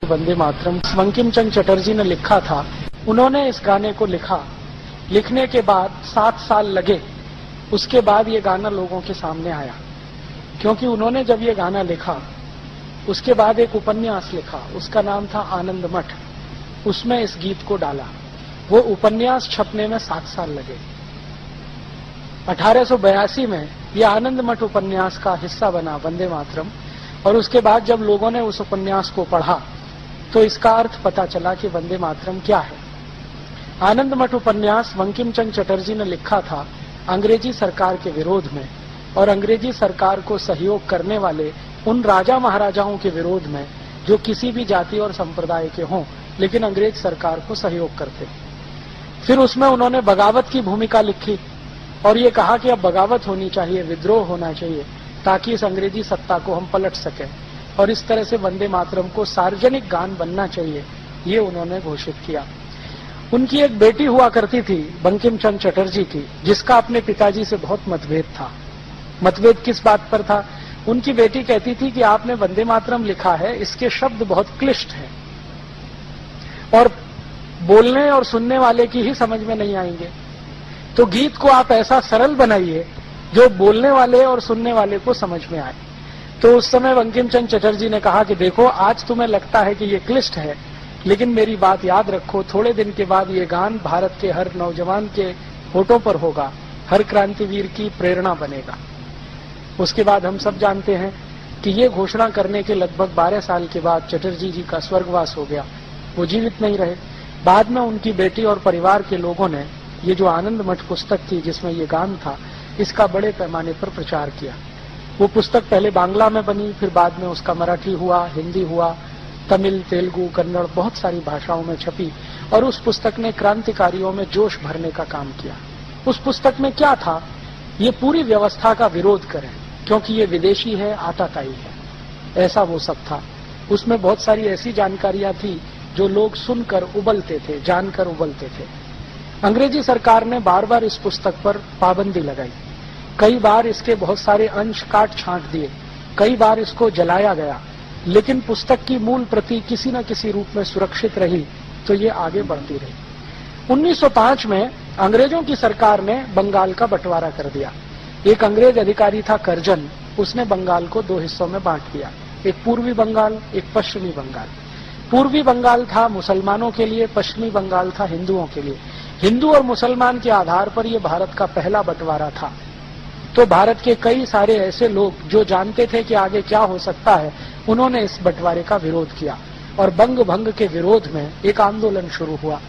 वंदे मातरम बंकिम चंद्र चटर्जी ने लिखा था। उन्होंने इस गाने को लिखा, लिखने के बाद 7 साल लगे, उसके बाद ये गाना लोगों के सामने आया। क्योंकि उन्होंने जब ये गाना लिखा उसके बाद एक उपन्यास लिखा, उसका नाम था आनंद मठ। उसमें इस गीत को डाला। वो उपन्यास छपने में 7 साल लगे। 1882 में यह आनंद मठ उपन्यास का हिस्सा बना वंदे मातरम। और उसके बाद जब लोगों ने उस उपन्यास को पढ़ा तो इसका अर्थ पता चला कि वंदे मातरम क्या है। आनंद मठ उपन्यास बंकिम चंद्र चटर्जी ने लिखा था अंग्रेजी सरकार के विरोध में और अंग्रेजी सरकार को सहयोग करने वाले उन राजा महाराजाओं के विरोध में जो किसी भी जाति और संप्रदाय के हों लेकिन अंग्रेज सरकार को सहयोग करते। फिर उसमें उन्होंने बगावत की भूमिका लिखी और ये कहा कि अब बगावत होनी चाहिए, विद्रोह होना चाहिए ताकि इस अंग्रेजी सत्ता को हम पलट सकें। और इस तरह से वंदे मातरम को सार्वजनिक गान बनना चाहिए, ये उन्होंने घोषित किया। उनकी एक बेटी हुआ करती थी बंकिम चंद्र चटर्जी की, जिसका अपने पिताजी से बहुत मतभेद था। मतभेद किस बात पर था? उनकी बेटी कहती थी कि आपने वंदे मातरम लिखा है, इसके शब्द बहुत क्लिष्ट हैं और बोलने और सुनने वाले की ही समझ में नहीं आएंगे, तो गीत को आप ऐसा सरल बनाइए जो बोलने वाले और सुनने वाले को समझ में आए। तो उस समय बंकिम चंद्र चटर्जी ने कहा कि देखो, आज तुम्हें लगता है कि ये क्लिष्ट है, लेकिन मेरी बात याद रखो, थोड़े दिन के बाद ये गान भारत के हर नौजवान के होठों पर होगा, हर क्रांतिवीर की प्रेरणा बनेगा। उसके बाद हम सब जानते हैं कि ये घोषणा करने के लगभग 12 साल के बाद चटर्जी जी का स्वर्गवास हो गया, वो जीवित नहीं रहे। बाद में उनकी बेटी और परिवार के लोगों ने ये जो आनंद मठ पुस्तक थी जिसमें ये गान था, इसका बड़े पैमाने पर प्रचार किया। वो पुस्तक पहले बांग्ला में बनी, फिर बाद में उसका मराठी हुआ, हिंदी हुआ, तमिल, तेलुगु, कन्नड़, बहुत सारी भाषाओं में छपी और उस पुस्तक ने क्रांतिकारियों में जोश भरने का काम किया। उस पुस्तक में क्या था? ये पूरी व्यवस्था का विरोध करें क्योंकि ये विदेशी है, आताताई है, ऐसा वो सब था। उसमें बहुत सारी ऐसी जानकारियां थी जो लोग सुनकर उबलते थे, जानकर उबलते थे। अंग्रेजी सरकार ने बार बार इस पुस्तक पर पाबंदी लगाई, कई बार इसके बहुत सारे अंश काट छांट दिए, कई बार इसको जलाया गया, लेकिन पुस्तक की मूल प्रति किसी न किसी रूप में सुरक्षित रही, तो ये आगे बढ़ती रही। 1905 में अंग्रेजों की सरकार ने बंगाल का बंटवारा कर दिया। एक अंग्रेज अधिकारी था करजन, उसने बंगाल को 2 हिस्सों में बांट दिया, एक पूर्वी बंगाल, एक पश्चिमी बंगाल। पूर्वी बंगाल था मुसलमानों के लिए, पश्चिमी बंगाल था हिंदुओं के लिए। हिंदू और मुसलमान के आधार पर यह भारत का पहला बंटवारा था। तो भारत के कई सारे ऐसे लोग जो जानते थे कि आगे क्या हो सकता है, उन्होंने इस बंटवारे का विरोध किया और बंग भंग के विरोध में एक आंदोलन शुरू हुआ।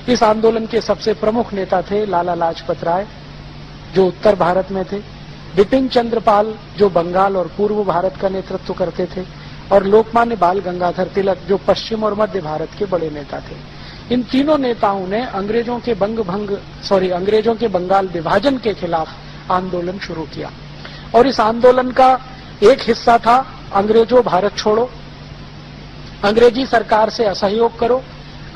इस आंदोलन के सबसे प्रमुख नेता थे लाला लाजपत राय, जो उत्तर भारत में थे, बिपिन चंद्र पाल, जो बंगाल और पूर्व भारत का नेतृत्व करते थे, और लोकमान्य बाल गंगाधर तिलक, जो पश्चिम और मध्य भारत के बड़े नेता थे। इन तीनों नेताओं ने अंग्रेजों के बंगाल विभाजन के खिलाफ आंदोलन शुरू किया। और इस आंदोलन का एक हिस्सा था अंग्रेजों भारत छोड़ो, अंग्रेजी सरकार से असहयोग करो,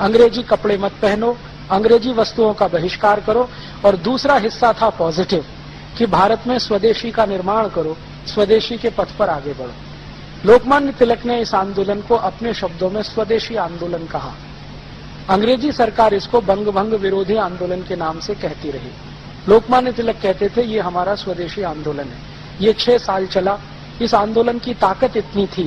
अंग्रेजी कपड़े मत पहनो, अंग्रेजी वस्तुओं का बहिष्कार करो। और दूसरा हिस्सा था पॉजिटिव, कि भारत में स्वदेशी का निर्माण करो, स्वदेशी के पथ पर आगे बढ़ो। लोकमान्य तिलक ने इस आंदोलन को अपने शब्दों में स्वदेशी आंदोलन कहा। अंग्रेजी सरकार इसको बंग भंग विरोधी आंदोलन के नाम से कहती रही। लोकमान्य तिलक कहते थे ये हमारा स्वदेशी आंदोलन है। ये 6 साल चला। इस आंदोलन की ताकत इतनी थी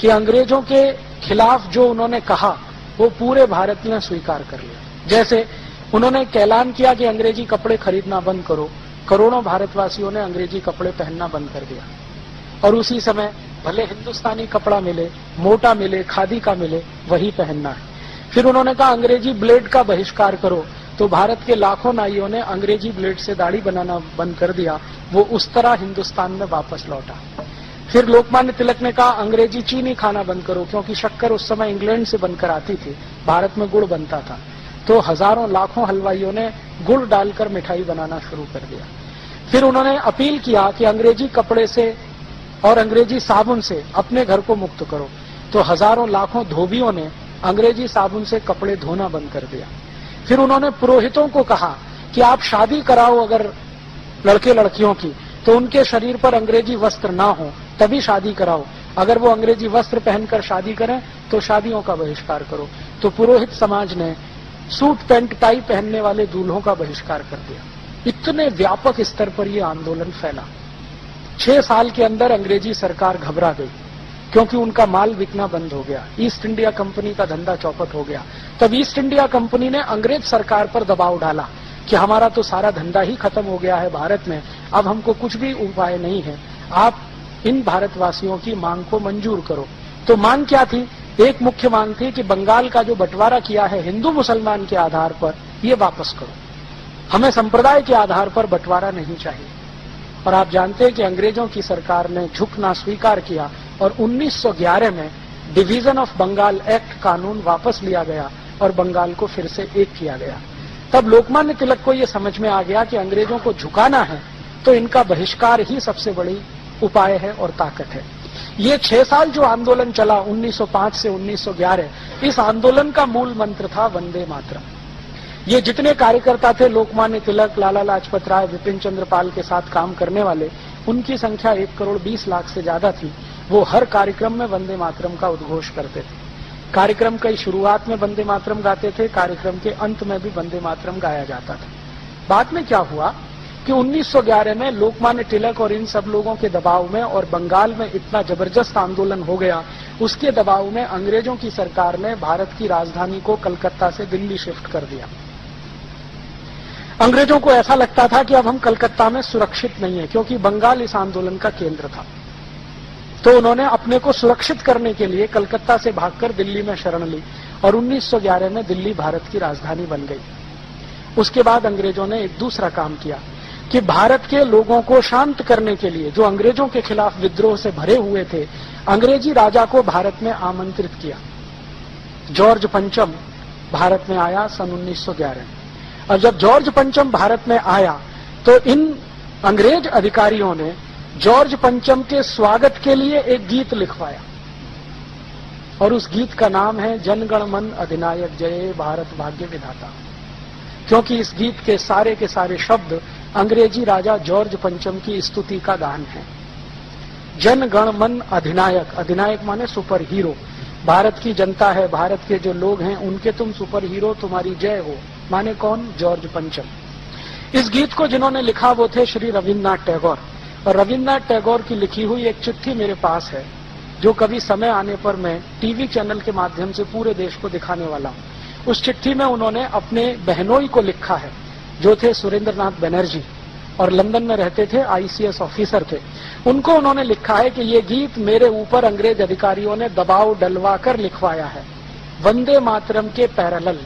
कि अंग्रेजों के खिलाफ जो उन्होंने कहा वो पूरे भारत ने स्वीकार कर लिया। जैसे उन्होंने ऐलान किया कि अंग्रेजी कपड़े खरीदना बंद करो, करोड़ों भारतवासियों ने अंग्रेजी कपड़े पहनना बंद कर दिया। और उसी समय भले हिंदुस्तानी कपड़ा मिले, मोटा मिले, खादी का मिले, वही पहनना है। फिर उन्होंने कहा अंग्रेजी ब्लेड का बहिष्कार करो, तो भारत के लाखों नाइयों ने अंग्रेजी ब्लेड से दाढ़ी बनाना बंद कर दिया। वो उस तरह हिंदुस्तान में वापस लौटा। फिर लोकमान्य तिलक ने कहा अंग्रेजी चीनी खाना बंद करो, क्योंकि शक्कर उस समय इंग्लैंड से बनकर आती थी, भारत में गुड़ बनता था, तो हजारों लाखों हलवाइयों ने गुड़ डालकर मिठाई बनाना शुरू कर दिया। फिर उन्होंने अपील किया कि अंग्रेजी कपड़े से और अंग्रेजी साबुन से अपने घर को मुक्त करो, तो हजारों लाखों धोबियों ने अंग्रेजी साबुन से कपड़े धोना बंद कर दिया। फिर उन्होंने पुरोहितों को कहा कि आप शादी कराओ अगर लड़के लड़कियों की, तो उनके शरीर पर अंग्रेजी वस्त्र ना हो, तभी शादी कराओ, अगर वो अंग्रेजी वस्त्र पहनकर शादी करें तो शादियों का बहिष्कार करो। तो पुरोहित समाज ने सूट पैंट टाई पहनने वाले दूल्हों का बहिष्कार कर दिया। इतने व्यापक स्तर पर यह आंदोलन फैला। 6 साल के अंदर अंग्रेजी सरकार घबरा गई, क्योंकि उनका माल बिकना बंद हो गया। ईस्ट इंडिया कंपनी का धंधा चौपट हो गया। तब ईस्ट इंडिया कंपनी ने अंग्रेज सरकार पर दबाव डाला कि हमारा तो सारा धंधा ही खत्म हो गया है भारत में, अब हमको कुछ भी उपाय नहीं है, आप इन भारतवासियों की मांग को मंजूर करो। तो मांग क्या थी? एक मुख्य मांग थी कि बंगाल का जो बंटवारा किया है हिंदू मुसलमान के आधार पर, ये वापस करो। हमें संप्रदाय के आधार पर बंटवारा नहीं चाहिए। और आप जानते हैं कि अंग्रेजों की सरकार ने झुकना स्वीकार किया और 1911 में डिवीजन ऑफ बंगाल एक्ट कानून वापस लिया गया और बंगाल को फिर से एक किया गया। तब लोकमान्य तिलक को यह समझ में आ गया कि अंग्रेजों को झुकाना है तो इनका बहिष्कार ही सबसे बड़ी उपाय है और ताकत है। ये 6 साल जो आंदोलन चला 1905 से 1911, इस आंदोलन का मूल मंत्र था वंदे मातरम। ये जितने कार्यकर्ता थे, लोकमान्य तिलक, लाला लाजपत राय, विपिन चंद्र पाल के साथ काम करने वाले, उनकी संख्या 1 करोड़ 20 लाख से ज्यादा थी। वो हर कार्यक्रम में वंदे मातरम का उद्घोष करते थे। कार्यक्रम की शुरुआत में वंदे मातरम गाते थे, कार्यक्रम के अंत में भी वंदे मातरम गाया जाता था। बाद में क्या हुआ कि 1911 में लोकमान्य तिलक और इन सब लोगों के दबाव में और बंगाल में इतना जबरदस्त आंदोलन हो गया, उसके दबाव में अंग्रेजों की सरकार ने भारत की राजधानी को कलकत्ता से दिल्ली शिफ्ट कर दिया। अंग्रेजों को ऐसा लगता था कि अब हम कलकत्ता में सुरक्षित नहीं है, क्योंकि बंगाल इस आंदोलन का केंद्र था। तो उन्होंने अपने को सुरक्षित करने के लिए कलकत्ता से भागकर दिल्ली में शरण ली और 1911 में दिल्ली भारत की राजधानी बन गई। उसके बाद अंग्रेजों ने एक दूसरा काम किया कि भारत के लोगों को शांत करने के लिए, जो अंग्रेजों के खिलाफ विद्रोह से भरे हुए थे, अंग्रेजी राजा को भारत में आमंत्रित किया। जॉर्ज पंचम भारत में आया सन 1911। और जब जॉर्ज पंचम भारत में आया तो इन अंग्रेज अधिकारियों ने जॉर्ज पंचम के स्वागत के लिए एक गीत लिखवाया और उस गीत का नाम है जन गण मन अधिनायक जय भारत भाग्य विधाता। क्योंकि इस गीत के सारे शब्द अंग्रेजी राजा जॉर्ज पंचम की स्तुति का गान है। जन गण मन अधिनायक, अधिनायक माने सुपर हीरो, भारत की जनता है, भारत के जो लोग हैं उनके तुम सुपर हीरो, तुम्हारी जय हो। माने कौन? जॉर्ज पंचम। इस गीत को जिन्होंने लिखा वो थे श्री रविन्द्रनाथ टैगोर। और रविन्द्रनाथ टैगोर की लिखी हुई एक चिट्ठी मेरे पास है, जो कभी समय आने पर मैं टीवी चैनल के माध्यम से पूरे देश को दिखाने वाला हूं। उस चिट्ठी में उन्होंने अपने बहनोई को लिखा है, जो थे सुरेंद्रनाथ बनर्जी और लंदन में रहते थे, आईसीएस ऑफिसर थे। उनको उन्होंने लिखा है कि ये गीत मेरे ऊपर अंग्रेज अधिकारियों ने दबाव डलवा कर लिखवाया है, वंदे मातरम के पैरेलल।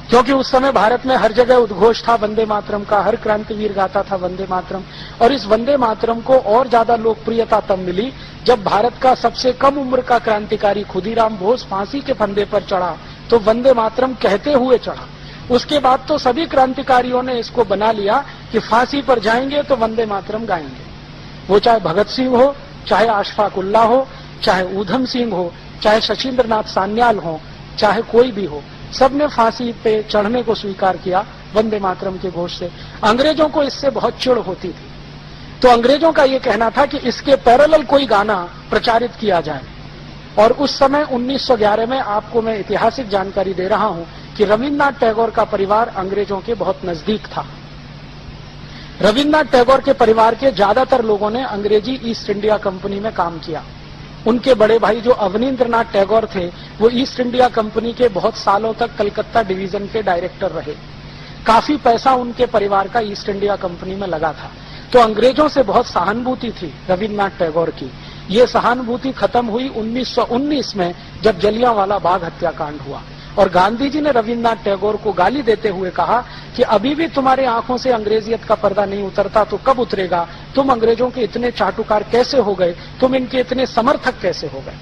क्योंकि उस समय भारत में हर जगह उद्घोष था वंदे मातरम का, हर क्रांतिवीर गाता था वंदे मातरम। और इस वंदे मातरम को और ज्यादा लोकप्रियता तब मिली जब भारत का सबसे कम उम्र का क्रांतिकारी खुदीराम बोस फांसी के फंदे पर चढ़ा तो वंदे मातरम कहते हुए चढ़ा। उसके बाद तो सभी क्रांतिकारियों ने इसको बना लिया कि फांसी पर जाएंगे तो वंदे मातरम गाएंगे। वो चाहे भगत सिंह हो, चाहे अशफाक उल्लाह हो, चाहे ऊधम सिंह हो, चाहे शशीन्द्रनाथ सान्याल हो, चाहे कोई भी हो, सबने फांसी पे चढ़ने को स्वीकार किया वंदे मातरम के घोष से। अंग्रेजों को इससे बहुत चिढ़ होती थी, तो अंग्रेजों का ये कहना था कि इसके पैरेलल कोई गाना प्रचारित किया जाए। और उस समय 1911 में आपको मैं ऐतिहासिक जानकारी दे रहा हूं कि रविन्द्रनाथ टैगोर का परिवार अंग्रेजों के बहुत नजदीक था। रविन्द्रनाथ टैगोर के परिवार के ज्यादातर लोगों ने अंग्रेजी ईस्ट इंडिया कंपनी में काम किया। उनके बड़े भाई जो अवनीन्द्रनाथ टैगोर थे, वो ईस्ट इंडिया कंपनी के बहुत सालों तक कलकत्ता डिवीजन के डायरेक्टर रहे। काफी पैसा उनके परिवार का ईस्ट इंडिया कंपनी में लगा था। तो अंग्रेजों से बहुत सहानुभूति थी रविन्द्रनाथ टैगोर की। ये सहानुभूति खत्म हुई 1919 में, जब जलियांवाला बाग हत्याकांड हुआ और गांधी जी ने रविन्द्रनाथ टैगोर को गाली देते हुए कहा कि अभी भी तुम्हारे आंखों से अंग्रेजियत का पर्दा नहीं उतरता तो कब उतरेगा? तुम अंग्रेजों के इतने चाटुकार कैसे हो गए? तुम इनके इतने समर्थक कैसे हो गए?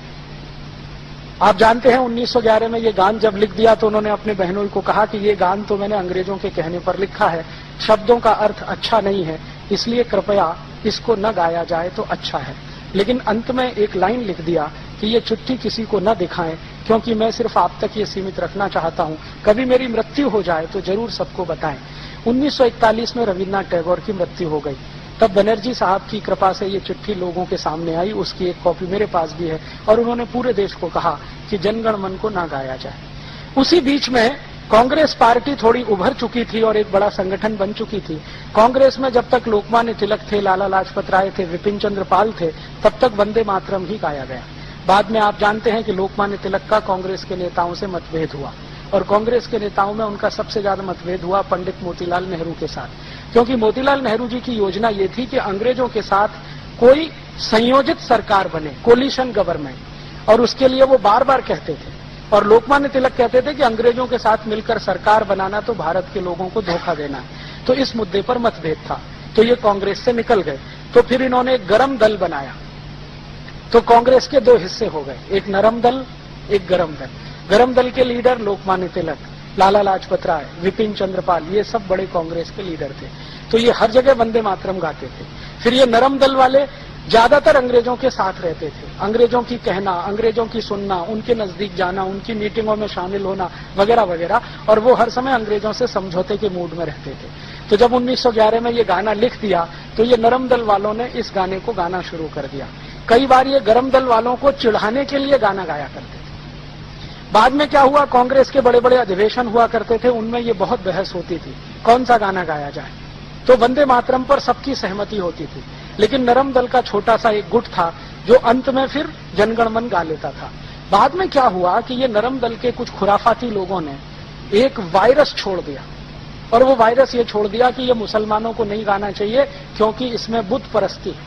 आप जानते हैं 1911 में ये गान जब लिख दिया तो उन्होंने अपने बहनों को कहा कि ये गान तो मैंने अंग्रेजों के कहने पर लिखा है, शब्दों का अर्थ अच्छा नहीं है, इसलिए कृपया इसको न गाया जाए तो अच्छा है। लेकिन अंत में एक लाइन लिख दिया कि ये चिट्ठी किसी को न दिखाएं, क्योंकि मैं सिर्फ आप तक ये सीमित रखना चाहता हूं, कभी मेरी मृत्यु हो जाए तो जरूर सबको बताएं। 1941 में रविन्द्रनाथ टैगोर की मृत्यु हो गई। तब बनर्जी साहब की कृपा से ये चिट्ठी लोगों के सामने आई, उसकी एक कॉपी मेरे पास भी है, और उन्होंने पूरे देश को कहा कि जनगण मन को ना गाया जाए। उसी बीच में कांग्रेस पार्टी थोड़ी उभर चुकी थी और एक बड़ा संगठन बन चुकी थी। कांग्रेस में जब तक लोकमान्य तिलक थे, लाला लाजपत राय थे, विपिन चंद्र पाल थे, तब तक वंदे मातरम ही गाया गया। बाद में आप जानते हैं कि लोकमान्य तिलक का कांग्रेस के नेताओं से मतभेद हुआ, और कांग्रेस के नेताओं में उनका सबसे ज्यादा मतभेद हुआ पंडित मोतीलाल नेहरू के साथ, क्योंकि मोतीलाल नेहरू जी की योजना ये थी कि अंग्रेजों के साथ कोई संयोजित सरकार बने, कोलिशन गवर्नमेंट, और उसके लिए वो बार बार कहते थे। और लोकमान्य तिलक कहते थे कि अंग्रेजों के साथ मिलकर सरकार बनाना तो भारत के लोगों को धोखा देना है। तो इस मुद्दे पर मतभेद था, तो ये कांग्रेस से निकल गए। तो फिर इन्होंने एक गरम दल बनाया। तो कांग्रेस के दो हिस्से हो गए, एक नरम दल, एक गरम दल। गरम दल के लीडर लोकमान्य तिलक, लाला लाजपत राय, विपिन चंद्र पाल, ये सब बड़े कांग्रेस के लीडर थे। तो ये हर जगह वंदे मातरम गाते थे। फिर ये नरम दल वाले ज्यादातर अंग्रेजों के साथ रहते थे, अंग्रेजों की कहना, अंग्रेजों की सुनना, उनके नजदीक जाना, उनकी मीटिंगों में शामिल होना वगैरह वगैरह, और वो हर समय अंग्रेजों से समझौते के मूड में रहते थे। तो जब 1911 में ये गाना लिख दिया तो ये नरम दल वालों ने इस गाने को गाना शुरू कर दिया। कई बार ये गरम दल वालों को चिढ़ाने के लिए गाना गाया करते थे। बाद में क्या हुआ, कांग्रेस के बड़े बड़े अधिवेशन हुआ करते थे, उनमें ये बहुत बहस होती थी कौन सा गाना गाया जाए। तो वंदे मातरम पर सबकी सहमति होती थी, लेकिन नरम दल का छोटा सा एक गुट था जो अंत में फिर जनगण मन गा लेता था। बाद में क्या हुआ कि ये नरम दल के कुछ खुराफाती लोगों ने एक वायरस छोड़ दिया, और वो वायरस ये छोड़ दिया कि ये मुसलमानों को नहीं गाना चाहिए क्योंकि इसमें बुत परस्ती है,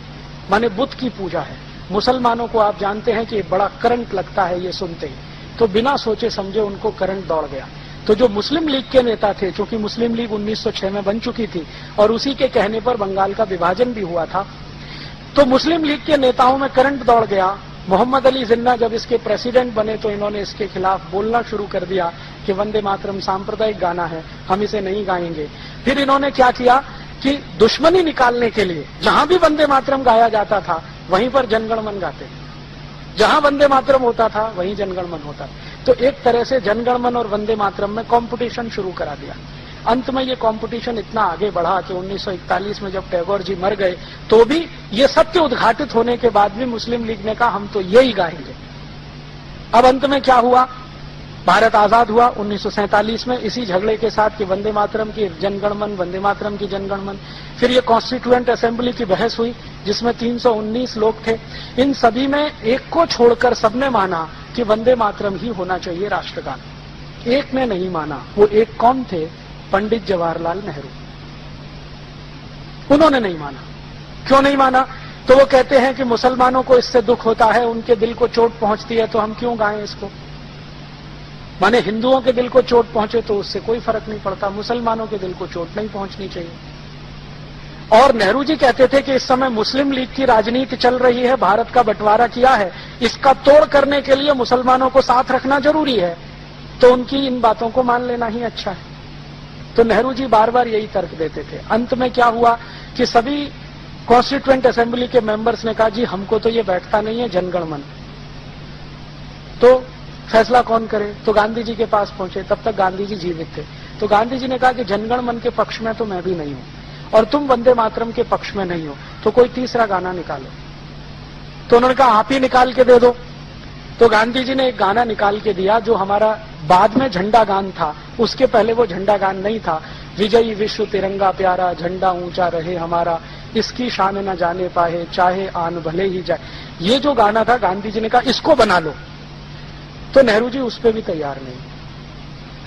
माने बुत की पूजा है। मुसलमानों को आप जानते हैं कि बड़ा करंट लगता है ये सुनते ही, तो बिना सोचे समझे उनको करंट दौड़ गया। तो जो मुस्लिम लीग के नेता थे, चूंकि मुस्लिम लीग 1906 में बन चुकी थी और उसी के कहने पर बंगाल का विभाजन भी हुआ था, तो मुस्लिम लीग के नेताओं में करंट दौड़ गया। मोहम्मद अली जिन्ना जब इसके प्रेसिडेंट बने तो इन्होंने इसके खिलाफ बोलना शुरू कर दिया कि वंदे मातरम सांप्रदायिक गाना है, हम इसे नहीं गाएंगे। फिर इन्होंने क्या किया कि दुश्मनी निकालने के लिए जहां भी वंदे मातरम गाया जाता था वहीं पर जनगण मन गाते थे, जहां वंदे मातरम होता था वहीं जनगण मन होता था। तो एक तरह से जनगण मन और वंदे मातरम में कंपटीशन शुरू करा दिया। अंत में ये कंपटीशन इतना आगे बढ़ा कि 1941 में जब टैगोर जी मर गए तो भी ये सत्य उद्घाटित होने के बाद भी मुस्लिम लीग ने कहा हम तो यही गाएंगे। अब अंत में क्या हुआ, भारत आजाद हुआ 1947 में इसी झगड़े के साथ कि वंदे मातरम की जनगण मन, वंदे मातरम की जनगण मन। फिर ये कॉन्स्टिट्यूएंट असेंबली की बहस हुई जिसमें 319 लोग थे। इन सभी में एक को छोड़कर सबने माना कि वंदे मातरम ही होना चाहिए राष्ट्रगान। एक ने नहीं माना। वो एक कौन थे? पंडित जवाहरलाल नेहरू। उन्होंने नहीं माना। क्यों नहीं माना? तो वो कहते हैं कि मुसलमानों को इससे दुख होता है, उनके दिल को चोट पहुंचती है, तो हम क्यों गाएं इसको। माने हिंदुओं के दिल को चोट पहुंचे तो उससे कोई फर्क नहीं पड़ता, मुसलमानों के दिल को चोट नहीं पहुंचनी चाहिए। और नेहरू जी कहते थे कि इस समय मुस्लिम लीग की राजनीति चल रही है, भारत का बंटवारा किया है, इसका तोड़ करने के लिए मुसलमानों को साथ रखना जरूरी है, तो उनकी इन बातों को मान लेना ही अच्छा है। तो नेहरू जी बार बार यही तर्क देते थे। अंत में क्या हुआ कि सभी कॉन्स्टिट्यूएंट असेंबली के मेंबर्स ने कहा जी हमको तो ये बैठता नहीं है जनगण मन, तो फैसला कौन करे। तो गांधी जी के पास पहुंचे, तब तक गांधी जी जीवित थे। तो गांधी जी ने कहा कि जनगण मन के पक्ष में तो मैं भी नहीं हूं और तुम वंदे मातरम के पक्ष में नहीं हो, तो कोई तीसरा गाना निकालो। तो उन्होंने कहा आप ही निकाल के दे दो। तो गांधी जी ने एक गाना निकाल के दिया जो हमारा बाद में झंडा गान था, उसके पहले वो झंडा गान नहीं था। विजयी विश्व तिरंगा प्यारा, झंडा ऊंचा रहे हमारा, इसकी शान न जाने पाए, चाहे आन भले ही जाए। ये जो गाना था गांधी जी ने कहा इसको बना लो। तो नेहरू जी उस पर भी तैयार नहीं।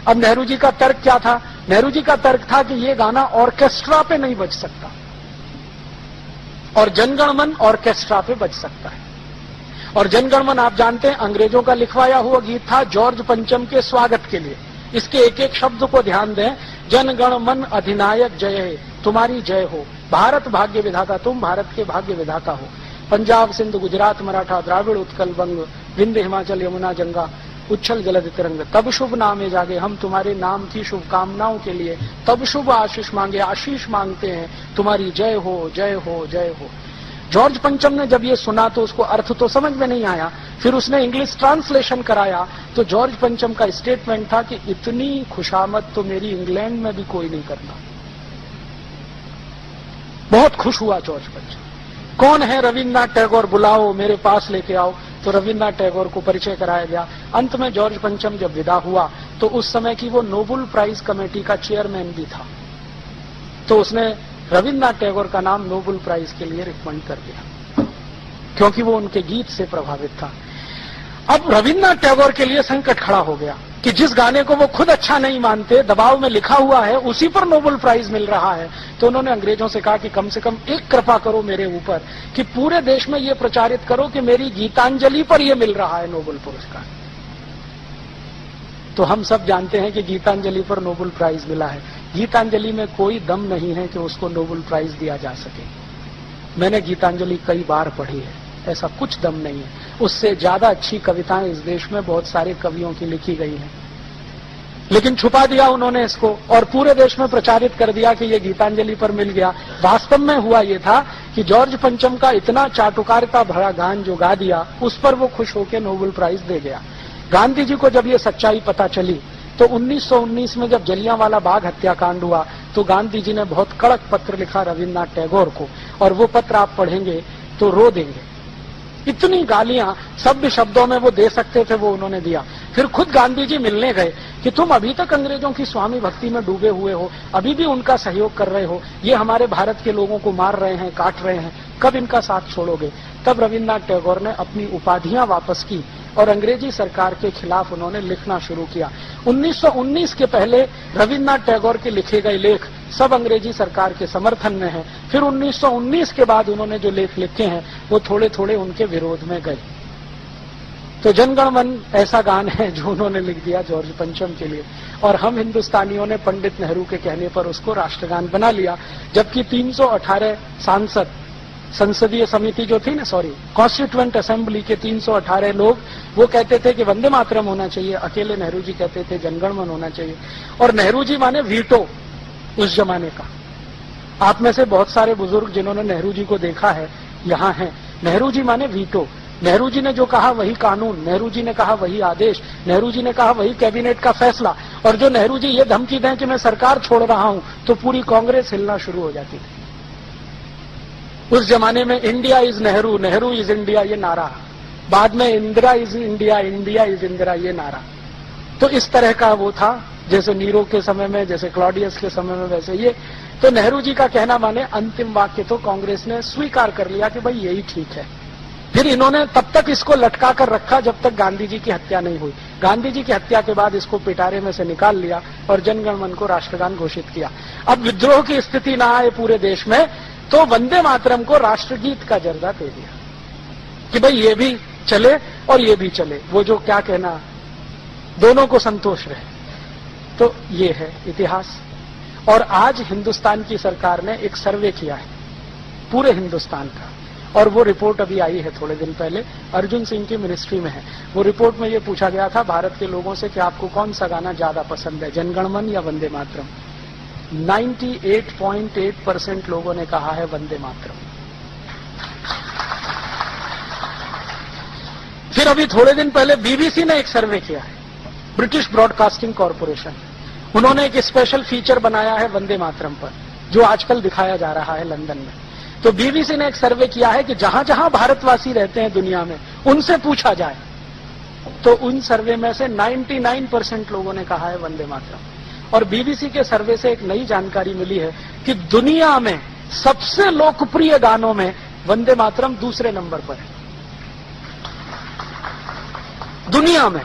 अब नेहरू जी का तर्क क्या था? नेहरू जी का तर्क था कि ये गाना ऑर्केस्ट्रा पे नहीं बज सकता और जनगण मन ऑर्केस्ट्रा पे बज सकता है। और जनगण मन आप जानते हैं अंग्रेजों का लिखवाया हुआ गीत था जॉर्ज पंचम के स्वागत के लिए। इसके एक एक शब्द को ध्यान दें। जनगण मन अधिनायक जय है, तुम्हारी जय हो, भारत भाग्य विधाता, तुम भारत के भाग्य विधाता हो। पंजाब सिंध गुजरात मराठा द्राविड़ उत्कल बंग, विंध्य हिमाचल यमुना गंगा, उच्छल जलद तिरंग, तब शुभ नामे जागे, हम तुम्हारे नाम की शुभकामनाओं के लिए तब शुभ आशीष मांगे, आशीष मांगते हैं, तुम्हारी जय हो जय हो जय हो। जॉर्ज पंचम ने जब ये सुना तो उसको अर्थ तो समझ में नहीं आया, फिर उसने इंग्लिश ट्रांसलेशन कराया तो जॉर्ज पंचम का स्टेटमेंट था कि इतनी खुशामद तो मेरी इंग्लैंड में भी कोई नहीं करता। बहुत खुश हुआ जॉर्ज पंचम। कौन है रविन्द्रनाथ टैगोर, बुलाओ मेरे पास लेके आओ। तो रविन्द्रनाथ टैगोर को परिचय कराया गया। अंत में जॉर्ज पंचम जब विदा हुआ तो उस समय की वो नोबेल प्राइज कमेटी का चेयरमैन भी था, तो उसने रविन्द्रनाथ टैगोर का नाम नोबेल प्राइज के लिए रिकमेंड कर दिया, क्योंकि वो उनके गीत से प्रभावित था। अब रविन्द्रनाथ टैगोर के लिए संकट खड़ा हो गया कि जिस गाने को वो खुद अच्छा नहीं मानते, दबाव में लिखा हुआ है, उसी पर नोबेल प्राइज मिल रहा है। तो उन्होंने अंग्रेजों से कहा कि कम से कम एक कृपा करो मेरे ऊपर कि पूरे देश में ये प्रचारित करो कि मेरी गीतांजलि पर ये मिल रहा है नोबेल पुरस्कार। तो हम सब जानते हैं कि गीतांजलि पर नोबेल प्राइज मिला है। गीतांजलि में कोई दम नहीं है कि उसको नोबेल प्राइज दिया जा सके। मैंने गीतांजलि कई बार पढ़ी है, ऐसा कुछ दम नहीं है। उससे ज्यादा अच्छी कविताएं इस देश में बहुत सारे कवियों की लिखी गई हैं, लेकिन छुपा दिया उन्होंने इसको और पूरे देश में प्रचारित कर दिया कि ये गीतांजलि पर मिल गया। वास्तव में हुआ ये था कि जॉर्ज पंचम का इतना चाटुकारिता भरा गान जो गा दिया, उस पर वो खुश होकर नोबेल प्राइज दे गया। गांधी जी को जब ये सच्चाई पता चली तो 1919 में जब जलियांवाला बाग हत्याकांड हुआ तो गांधी जी ने बहुत कड़क पत्र लिखा रविन्द्रनाथ टैगोर को, और वो पत्र आप पढ़ेंगे तो रो देंगे। इतनी गालियां सभ्य शब्दों में वो दे सकते थे, वो उन्होंने दिया। फिर खुद गांधी जी मिलने गए कि तुम अभी तक अंग्रेजों की स्वामी भक्ति में डूबे हुए हो, अभी भी उनका सहयोग कर रहे हो, ये हमारे भारत के लोगों को मार रहे हैं, काट रहे हैं, कब इनका साथ छोड़ोगे। तब रविन्द्रनाथ टैगोर ने अपनी उपाधियां वापस की और अंग्रेजी सरकार के खिलाफ उन्होंने लिखना शुरू किया। 1919 के पहले रविन्द्रनाथ टैगोर के लिखे गए लेख सब अंग्रेजी सरकार के समर्थन में हैं। फिर 1919 के बाद उन्होंने जो लेख लिखे हैं वो थोड़े थोड़े उनके विरोध में गए। तो जनगण मन ऐसा गान है जो उन्होंने लिख दिया जॉर्ज पंचम के लिए, और हम हिंदुस्तानियों ने पंडित नेहरू के कहने पर उसको राष्ट्रगान बना लिया। जबकि 318 सांसद, संसदीय समिति जो थी ना, कॉन्स्टिट्यूएंट असेंबली के 318 लोग वो कहते थे कि वंदे मातरम होना चाहिए, अकेले नेहरू जी कहते थे जनगण मन होना चाहिए। और नेहरू जी माने वीटो उस जमाने का। आप में से बहुत सारे बुजुर्ग जिन्होंने नेहरू जी को देखा है यहाँ हैं। नेहरू जी माने वीटो। नेहरू जी ने जो कहा वही कानून, नेहरू जी ने कहा वही आदेश, नेहरू जी ने कहा वही कैबिनेट का फैसला। और जो नेहरू जी ये धमकी दें कि मैं सरकार छोड़ रहा हूं तो पूरी कांग्रेस हिलना शुरू हो जाती थी। उस जमाने में India is Nehru, Nehru is India ये नारा, बाद में Indira is India, India is Indira ये नारा। तो इस तरह का वो था, जैसे नीरो के समय में, जैसे क्लॉडियस के समय में, वैसे ये। तो नेहरू जी का कहना माने अंतिम वाक्य तो कांग्रेस ने स्वीकार कर लिया कि भाई यही ठीक है। फिर इन्होंने तब तक इसको लटका कर रखा जब तक गांधी जी की हत्या नहीं हुई। गांधी जी की हत्या के बाद इसको पिटारे में से निकाल लिया और जनगण मन को राष्ट्रगान घोषित किया। अब विद्रोह की स्थिति ना आए पूरे देश में तो वंदे मातरम को राष्ट्रगीत का दर्जा दे दिया कि भाई ये भी चले और ये भी चले, वो जो क्या कहना, दोनों को संतोष रहे। तो ये है इतिहास। और आज हिंदुस्तान की सरकार ने एक सर्वे किया है पूरे हिंदुस्तान का, और वो रिपोर्ट अभी आई है थोड़े दिन पहले, अर्जुन सिंह की मिनिस्ट्री में है। वो रिपोर्ट में ये पूछा गया था भारत के लोगों से कि आपको कौन सा गाना ज्यादा पसंद है, जनगण मन या वंदे मातरम। 98.8% लोगों ने कहा है वंदे मातरम। फिर अभी थोड़े दिन पहले बीबीसी ने एक सर्वे किया है, ब्रिटिश ब्रॉडकास्टिंग कॉरपोरेशन। उन्होंने एक स्पेशल फीचर बनाया है वंदे मातरम पर, जो आजकल दिखाया जा रहा है लंदन में। तो बीबीसी ने एक सर्वे किया है कि जहां जहां भारतवासी रहते हैं दुनिया में, उनसे पूछा जाए तो उन सर्वे में से 99% लोगों ने कहा है वंदे मातरम। और बीबीसी के सर्वे से एक नई जानकारी मिली है कि दुनिया में सबसे लोकप्रिय गानों में वंदे मातरम दूसरे नंबर पर है। दुनिया में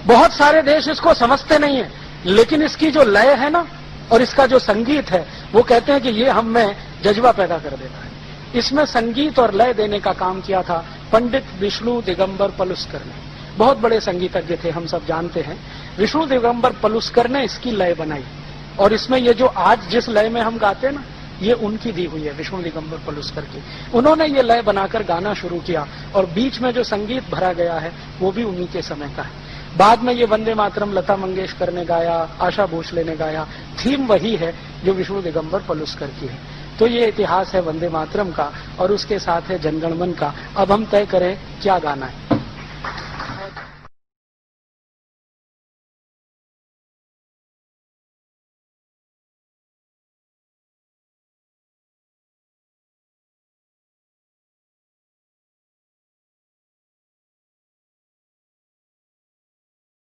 बहुत सारे देश इसको समझते नहीं है, लेकिन इसकी जो लय है ना और इसका जो संगीत है, वो कहते हैं कि ये हम में जज्बा पैदा कर देता है। इसमें संगीत और लय देने का काम किया था पंडित विष्णु दिगंबर पलुस्कर ने। बहुत बड़े संगीतज्ञ थे, हम सब जानते हैं। विष्णु दिगंबर पलुस्कर ने इसकी लय बनाई, और इसमें ये जो आज जिस लय में हम गाते हैं ना, ये उनकी दी हुई है, विष्णु दिगंबर पलुस्कर की। उन्होंने ये लय बनाकर गाना शुरू किया, और बीच में जो संगीत भरा गया है वो भी उन्हीं के समय का है। बाद में ये वंदे मातरम लता मंगेशकर ने गाया, आशा भोसले ने गाया। थीम वही है जो विष्णु दिगंबर पलुस्कर की है। तो ये इतिहास है वंदे मातरम का, और उसके साथ है जनगण मन का। अब हम तय करें क्या गाना है।